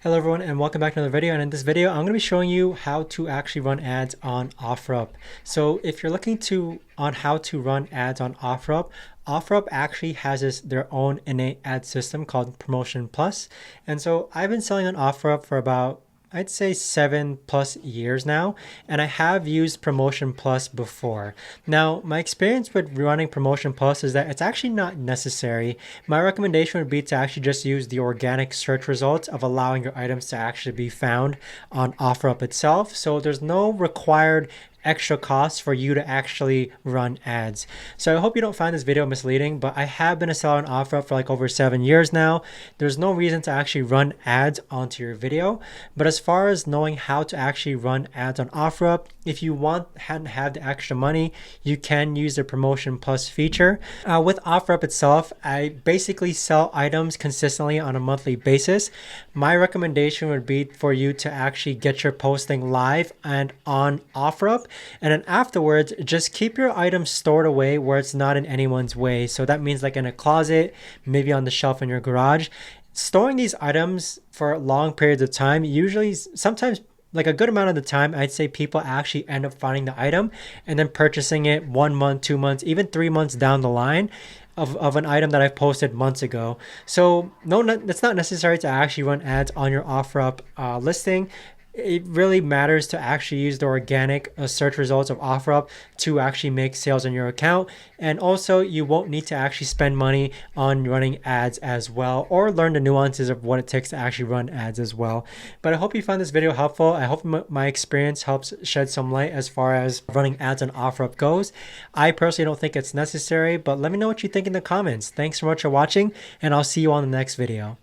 Hello everyone and welcome back to another video, and in this video I'm going to be showing you how to actually run ads on Offerup. So if you're looking on how to run ads on Offerup, Offerup actually has their own innate ad system called Promotion Plus. And so I've been selling on Offerup for about, I'd say 7+ years now, and I have used Promotion Plus before. Now, my experience with running Promotion Plus is that it's actually not necessary. My recommendation would be to actually just use the organic search results of allowing your items to actually be found on Offerup itself. So there's no required extra costs for you to actually run ads. So I hope you don't find this video misleading, but I have been a seller on Offerup for like over 7 years now. There's no reason to actually run ads onto your video. But as far as knowing how to actually run ads on Offerup, if you hadn't had the extra money, you can use the Promotion Plus feature. With Offerup itself, I basically sell items consistently on a monthly basis. My recommendation would be for you to actually get your posting live and on Offerup. And then afterwards, just keep your items stored away where it's not in anyone's way. So that means like in a closet, maybe on the shelf in your garage. Storing these items for long periods of time, usually sometimes like a good amount of the time, I'd say people actually end up finding the item and then purchasing it 1 month, 2 months, even 3 months down the line of an item that I've posted months ago. So no, it's not necessary to actually run ads on your Offerup listing. It really matters to actually use the organic search results of Offerup to actually make sales on your account. And also, you won't need to actually spend money on running ads as well, or learn the nuances of what it takes to actually run ads as well. But I hope you found this video helpful. I hope my experience helps shed some light as far as running ads on Offerup goes. I personally don't think it's necessary, but let me know what you think in the comments. Thanks so much for watching, and I'll see you on the next video.